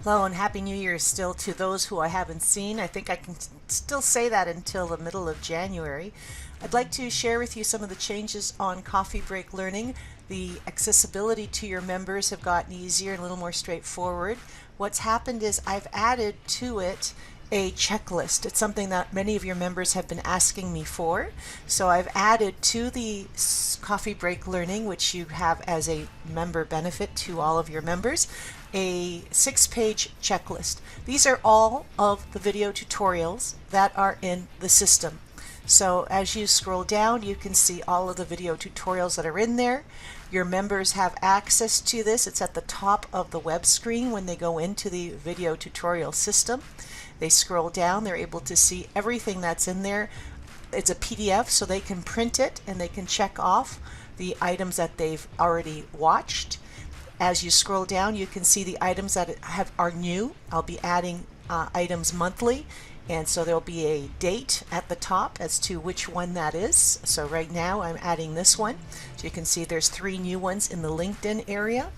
Hello and Happy New Year still to those who I haven't seen. I think I can still say that until the middle of January. I'd like to share with you some of the changes on Coffee Break Learning. The accessibility to your members have gotten easier and a little more straightforward. What's happened is I've added to it a checklist. It's something that many of your members have been asking me for. So I've added to the Coffee Break Learning, which you have as a member benefit to all of your members, a 6-page checklist. These are all of the video tutorials that are in the system. So as you scroll down, you can see all of the video tutorials that are in there. Your members have access to this. It's at the top of the web screen when they go into the video tutorial system. They scroll down, they're able to see everything that's in there. It's a PDF, so they can print it and they can check off the items that they've already watched. As you scroll down, you can see the items that are new. I'll be adding items monthly, and so there'll be a date at the top as to which one that is. So right now I'm adding this one. So you can see there's 3 new ones in the LinkedIn area,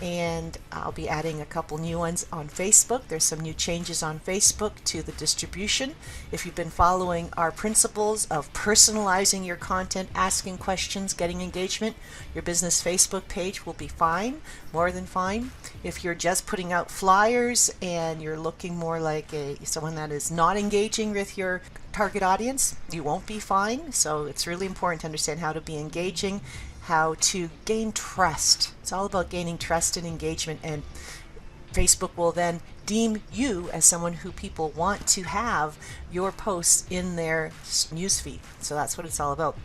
and I'll be adding a couple new ones on Facebook. There's some new changes on Facebook to the distribution. If you've been following our principles of personalizing your content, asking questions, getting engagement, your business Facebook page will be fine, more than fine. If you're just putting out flyers and you're looking more like someone that is not engaging with your target audience, you won't be fine. So it's really important to understand how to be engaging, how to gain trust. It's all about gaining trust and engagement, and Facebook will then deem you as someone who people want to have your posts in their newsfeed. So that's what it's all about.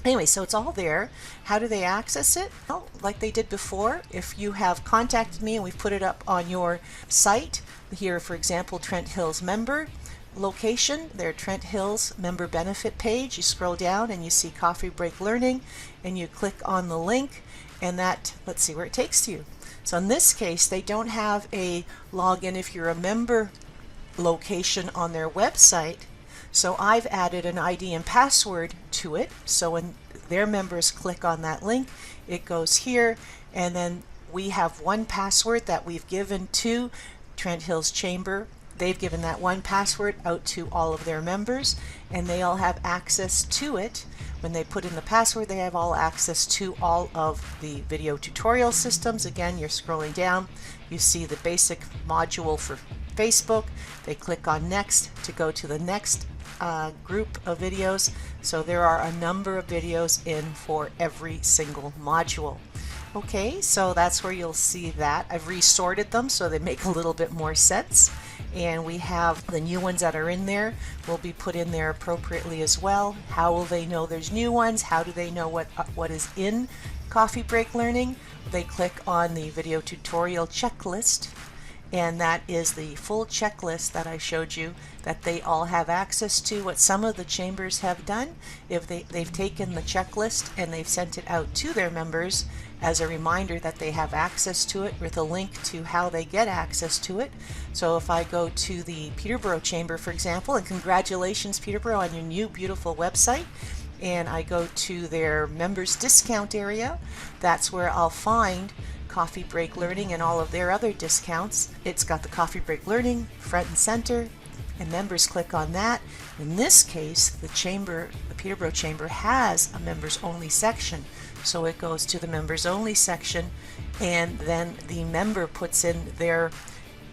Anyway, so it's all there. How do they access it? Well, like they did before, if you have contacted me and we've put it up on your site, here for example, Trent Hills member location, their Trent Hills member benefit page. You scroll down and you see Coffee Break Learning, and you click on the link, and that, let's see where it takes you. So in this case, they don't have a login if you're a member location on their website. So I've added an ID and password to it. So when their members click on that link, it goes here, and then we have one password that we've given to Trent Hills Chamber. They've given that one password out to all of their members, and they all have access to it. When they put in the password, they have all access to all of the video tutorial systems. Again, you're scrolling down, you see the basic module for Facebook. They click on next to go to the next group of videos. So there are a number of videos in for every single module. Okay, so that's where you'll see that. I've resorted them so they make a little bit more sense. And we have the new ones that are in there will be put in there appropriately as well. How will they know there's new ones? How do they know what is in Coffee Break Learning? They click on the video tutorial checklist, and that is the full checklist that I showed you that they all have access to. What some of the chambers have done, if they've taken the checklist and they've sent it out to their members as a reminder that they have access to it with a link to how they get access to it. So if I go to the Peterborough Chamber, for example, and congratulations Peterborough on your new beautiful website, and I go to their members discount area, that's where I'll find Coffee Break Learning and all of their other discounts. It's got the Coffee Break Learning front and center, and members click on that. In this case, the Peterborough Chamber has a members only section. So it goes to the members only section, and then the member puts in their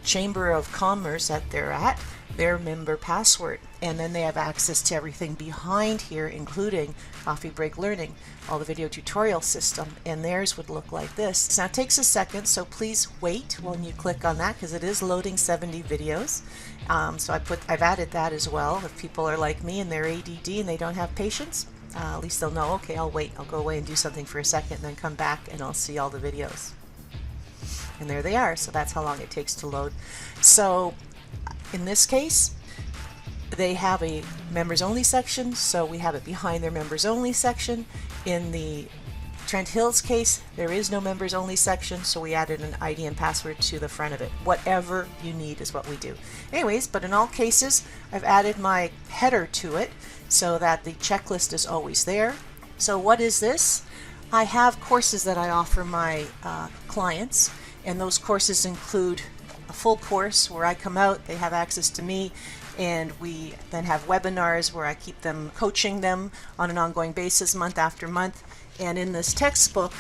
Chamber of Commerce that they're at, their member password, and then they have access to everything behind here, including Coffee Break Learning, all the video tutorial system, and theirs would look like this. Now it takes a second, so please wait when you click on that because it is loading 70 videos. So I've added that as well. If people are like me and they're ADD and they don't have patience, at least they'll know, okay, I'll wait, I'll go away and do something for a second and then come back and I'll see all the videos. And there they are. So that's how long it takes to load. So in this case, they have a members only section, so we have it behind their members only section. In the Trent Hills case, there is no members only section, so we added an ID and password to the front of it. Whatever you need is what we do. Anyways, but in all cases, I've added my header to it so that the checklist is always there. So what is this? I have courses that I offer my clients, and those courses include a full course where I come out, they have access to me, and we then have webinars where I keep them coaching them on an ongoing basis month after month. And in this textbook,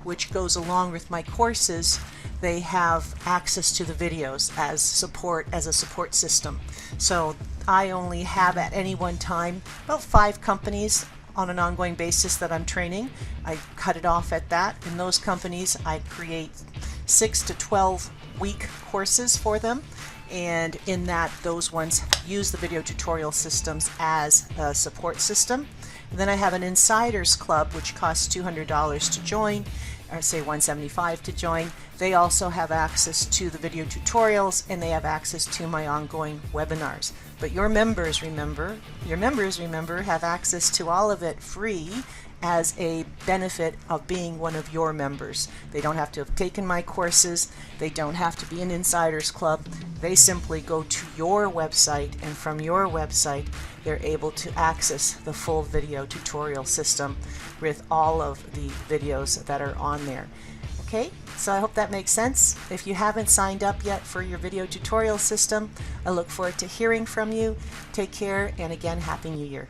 which goes along with my courses, they have access to the videos as a support system. So I only have at any one time about 5 companies on an ongoing basis that I'm training. I cut it off at that. In those companies, I create 6 to 12 week courses for them. And in that, those ones use the video tutorial systems as a support system. And then I have an insiders club, which costs $200 to join, or say $175 to join. They also have access to the video tutorials, and they have access to my ongoing webinars. But your members, remember, have access to all of it free as a benefit of being one of your members. They don't have to have taken my courses. They don't have to be an insiders club. They simply go to your website, and from your website they're able to access the full video tutorial system with all of the videos that are on there. Okay, so I hope that makes sense. If you haven't signed up yet for your video tutorial system, I look forward to hearing from you. Take care, and again, Happy New Year.